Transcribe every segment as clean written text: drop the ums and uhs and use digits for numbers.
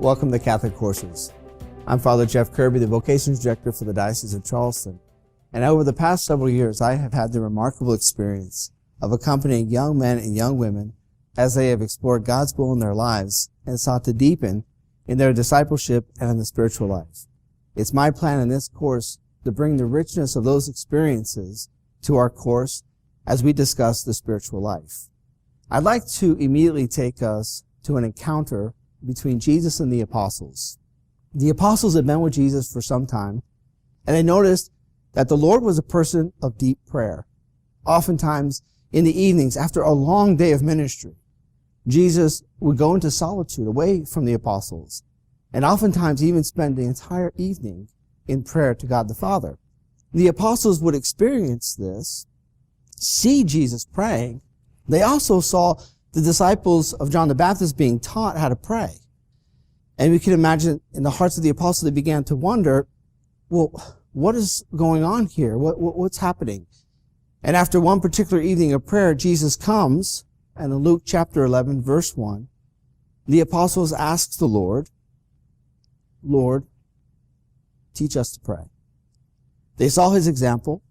Welcome to Catholic Courses. I'm Father Jeffery Kirby, the Vocations Director for the Diocese of Charleston. And over the past several years, I have had the remarkable experience of accompanying young men and young women as they have explored God's will in their lives and sought to deepen in their discipleship and in the spiritual life. It's my plan in this course to bring the richness of those experiences to our course as we discuss the spiritual life. I'd like to immediately take us to an encounter between Jesus and the apostles. The apostles had been with Jesus for some time, and they noticed that the Lord was a person of deep prayer. Oftentimes, in the evenings, after a long day of ministry, Jesus would go into solitude away from the apostles, and oftentimes even spend the entire evening in prayer to God the Father. The apostles would experience this, see Jesus praying. They also saw the disciples of John the Baptist being taught how to pray. And we can imagine in the hearts of the apostles, they began to wonder, well, what is going on here? What's happening? And after one particular evening of prayer, Jesus comes, and in Luke chapter 11, verse 1, the apostles ask the Lord, Lord, teach us to pray. They saw his example.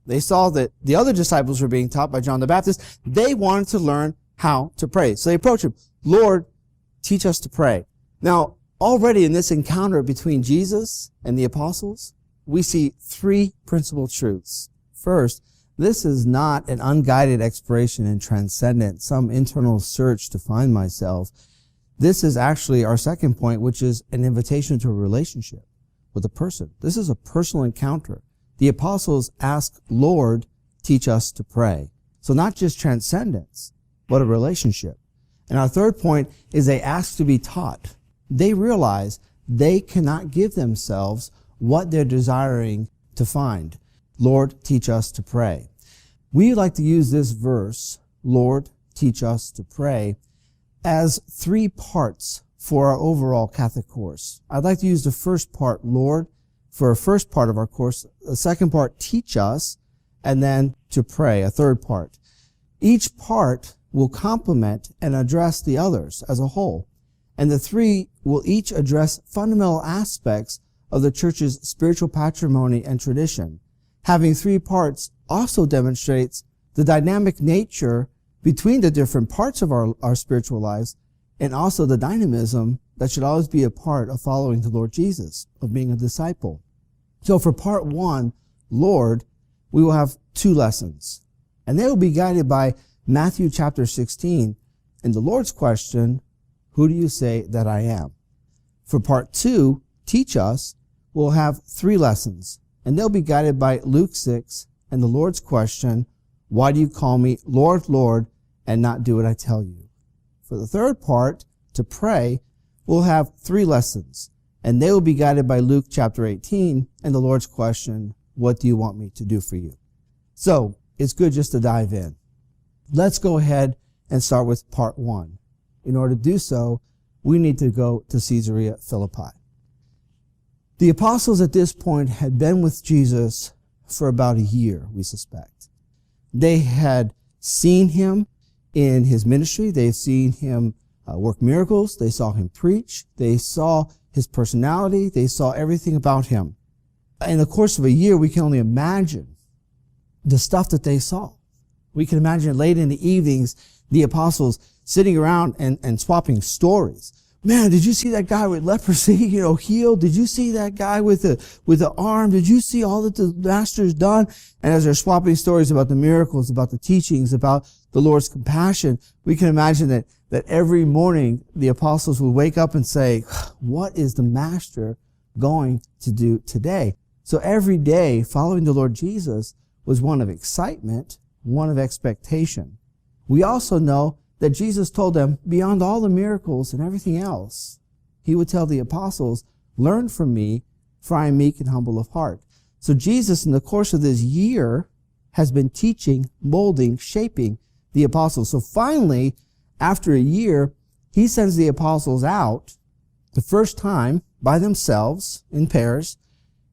They saw that the other disciples were being taught by John the Baptist. They wanted to learn how to pray. So they approach him, Lord, teach us to pray. Now, already in this encounter between Jesus and the apostles, we see three principal truths. First, this is not an unguided exploration in transcendence, some internal search to find myself. This is actually our second point, which is an invitation to a relationship with a person. This is a personal encounter. The apostles ask, Lord, teach us to pray. So not just transcendence, but a relationship. And our third point is they ask to be taught. They realize they cannot give themselves what they're desiring to find. Lord, teach us to pray. We like to use this verse, Lord, teach us to pray, as three parts for our overall Catholic course. I'd like to use the first part, Lord, for a first part of our course. The second part, teach us, and then to pray, a third part. Each part will complement and address the others as a whole. And the three will each address fundamental aspects of the Church's spiritual patrimony and tradition. Having three parts also demonstrates the dynamic nature between the different parts of our spiritual lives, and also the dynamism that should always be a part of following the Lord Jesus, of being a disciple. So for part one, Lord, we will have two lessons, and they will be guided by Matthew chapter 16, and the Lord's question, who do you say that I am? For part two, teach us, we'll have three lessons, and they'll be guided by Luke 6, and the Lord's question, why do you call me Lord, Lord, and not do what I tell you? For the third part, to pray, we'll have three lessons, and they will be guided by Luke chapter 18, and the Lord's question, what do you want me to do for you? So, it's good just to dive in. Let's go ahead and start with part one. In order to do so, we need to go to Caesarea Philippi. The apostles at this point had been with Jesus for about a year, we suspect. They had seen him in his ministry. They've seen him work miracles. They saw him preach. They saw his personality. They saw everything about him. In the course of a year, we can only imagine the stuff that they saw. We can imagine late in the evenings, the apostles sitting around and swapping stories. Man, did you see that guy with leprosy, healed? Did you see that guy with the arm? Did you see all that the master's done? And as they're swapping stories about the miracles, about the teachings, about the Lord's compassion, we can imagine that every morning the apostles would wake up and say, what is the master going to do today? So every day following the Lord Jesus was one of excitement, one of expectation. We also know that Jesus told them, beyond all the miracles and everything else, he would tell the apostles, learn from me, for I am meek and humble of heart. So Jesus, in the course of this year, has been teaching, molding, shaping the apostles. So finally, after a year, he sends the apostles out the first time by themselves in pairs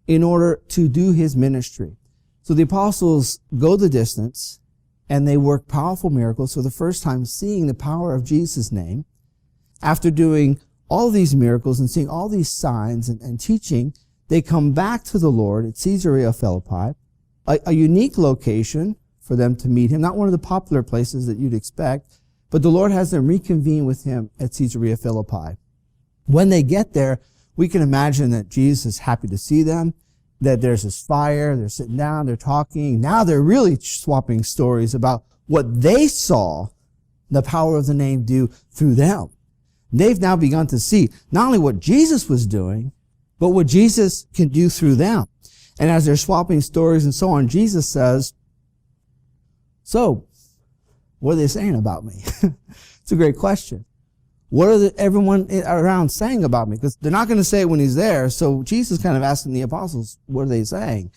in order to do his ministry. So the apostles go the distance, and they work powerful miracles for the first time, seeing the power of Jesus' name. After doing all these miracles and seeing all these signs and teaching, they come back to the Lord at Caesarea Philippi, a unique location for them to meet him, not one of the popular places that you'd expect, but the Lord has them reconvene with him at Caesarea Philippi. When they get there, we can imagine that Jesus is happy to see them, that there's this fire, they're sitting down, they're talking. Now they're really swapping stories about what they saw the power of the name do through them. They've now begun to see not only what Jesus was doing, but what Jesus can do through them. And as they're swapping stories and so on, Jesus says, so, what are they saying about me? It's a great question. What are everyone around saying about me? Because they're not going to say it when he's there. So Jesus kind of asking the apostles, what are they saying?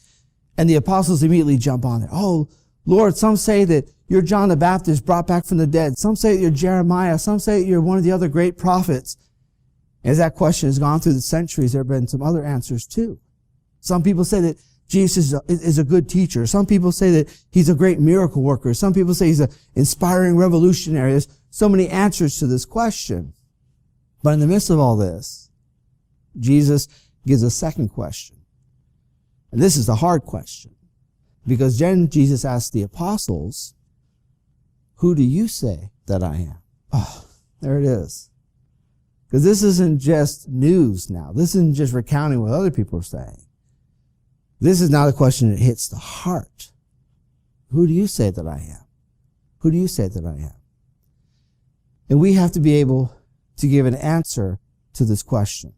And the apostles immediately jump on it. Oh, Lord, some say that you're John the Baptist brought back from the dead. Some say that you're Jeremiah. Some say that you're one of the other great prophets. As that question has gone through the centuries, there have been some other answers too. Some people say that Jesus is a good teacher. Some people say that he's a great miracle worker. Some people say he's an inspiring revolutionary. There's so many answers to this question. But in the midst of all this, Jesus gives a second question. And this is the hard question. Because then Jesus asks the apostles, who do you say that I am? Oh, there it is. Because this isn't just news now. This isn't just recounting what other people are saying. This is now the question that hits the heart. Who do you say that I am? Who do you say that I am? And we have to be able to give an answer to this question.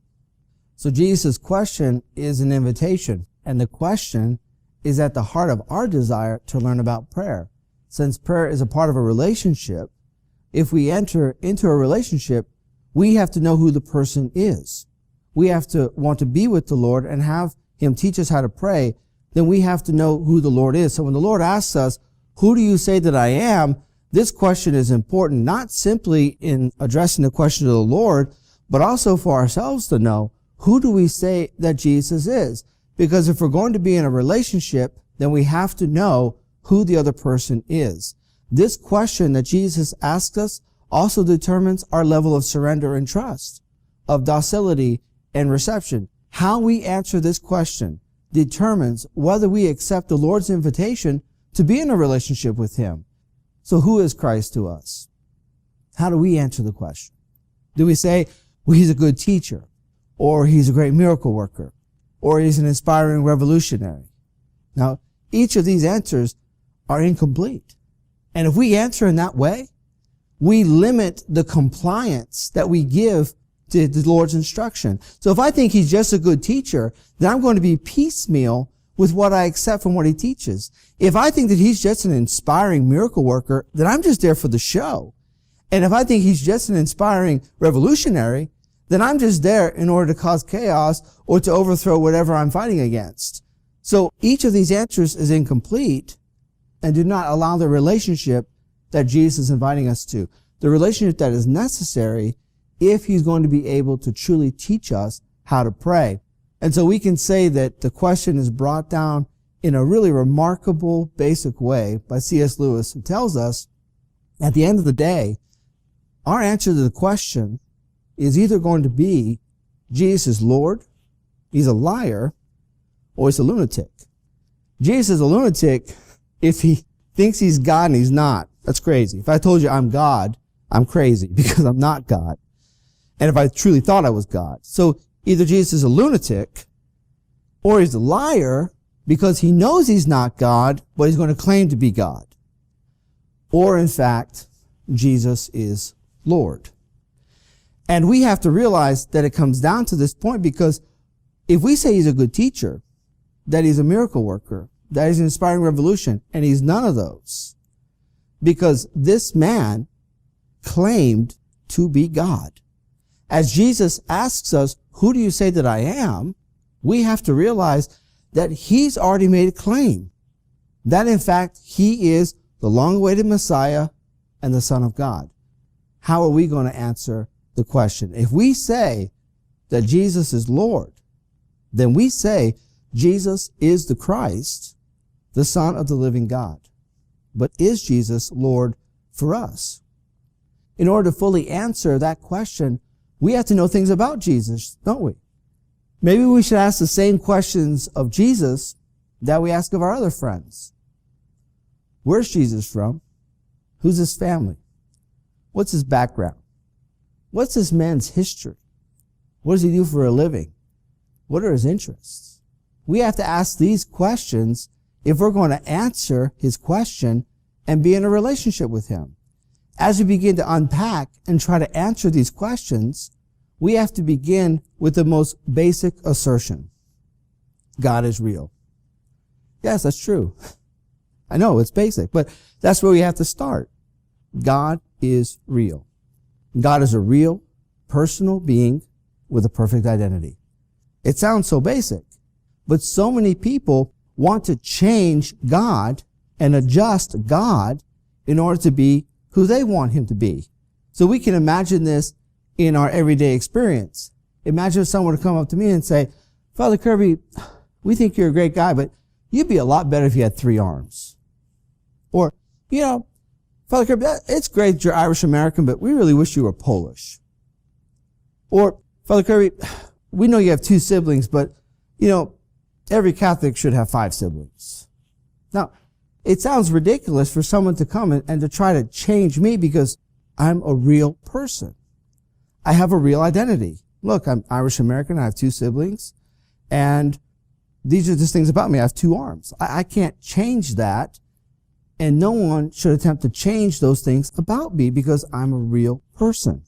So Jesus' question is an invitation, and the question is at the heart of our desire to learn about prayer. Since prayer is a part of a relationship, if we enter into a relationship, we have to know who the person is. We have to want to be with the Lord and have him teach us how to pray. Then we have to know who the Lord is. So when the Lord asks us, who do you say that I am? This question is important, not simply in addressing the question to the Lord, but also for ourselves to know, who do we say that Jesus is? Because if we're going to be in a relationship, then we have to know who the other person is. This question that Jesus asks us also determines our level of surrender and trust, of docility and reception. How we answer this question determines whether we accept the Lord's invitation to be in a relationship with him. So who is Christ to us? How do we answer the question? Do we say, well, he's a good teacher, or he's a great miracle worker, or he's an inspiring revolutionary? Now, each of these answers are incomplete. And if we answer in that way, we limit the compliance that we give to the Lord's instruction. So if I think he's just a good teacher, then I'm going to be piecemeal with what I accept from what he teaches. If I think that he's just an inspiring miracle worker, then I'm just there for the show. And if I think he's just an inspiring revolutionary, then I'm just there in order to cause chaos or to overthrow whatever I'm fighting against. So each of these answers is incomplete and do not allow the relationship that Jesus is inviting us to. The relationship that is necessary if he's going to be able to truly teach us how to pray. And so we can say that the question is brought down in a really remarkable, basic way by C.S. Lewis, who tells us at the end of the day, our answer to the question is either going to be Jesus is Lord, he's a liar, or he's a lunatic. Jesus is a lunatic if he thinks he's God and he's not. That's crazy. If I told you I'm God, I'm crazy because I'm not God. And if I truly thought I was God. So either Jesus is a lunatic or he's a liar because he knows he's not God, but he's going to claim to be God. Or in fact, Jesus is Lord. And we have to realize that it comes down to this point, because if we say he's a good teacher, that he's a miracle worker, that he's an inspiring revolution, and he's none of those, because this man claimed to be God. As Jesus asks us, who do you say that I am? We have to realize that he's already made a claim that in fact he is the long-awaited Messiah and the Son of God. How are we going to answer the question? If we say that Jesus is Lord, then we say Jesus is the Christ, the Son of the living God. But is Jesus Lord for us? In order to fully answer that question, We have to know things about Jesus, don't we? Maybe we should ask the same questions of Jesus that we ask of our other friends. Where's Jesus from? Who's his family? What's his background? What's this man's history? What does he do for a living? What are his interests? We have to ask these questions if we're going to answer his question and be in a relationship with him. As we begin to unpack and try to answer these questions, we have to begin with the most basic assertion. God is real. Yes, that's true. I know it's basic, but that's where we have to start. God is real. God is a real, personal being with a perfect identity. It sounds so basic, but so many people want to change God and adjust God in order to be who they want him to be. So we can imagine this in our everyday experience. Imagine if someone would come up to me and say, Father Kirby, we think you're a great guy, but you'd be a lot better if you had 3 arms. Or, Father Kirby, it's great that you're Irish American, but we really wish you were Polish. Or, Father Kirby, we know you have 2 siblings, but, every Catholic should have 5 siblings. Now, it sounds ridiculous for someone to come and to try to change me because I'm a real person. I have a real identity. Look, I'm Irish American. I have 2 siblings. And these are just things about me. I have 2 arms. I can't change that. And no one should attempt to change those things about me because I'm a real person.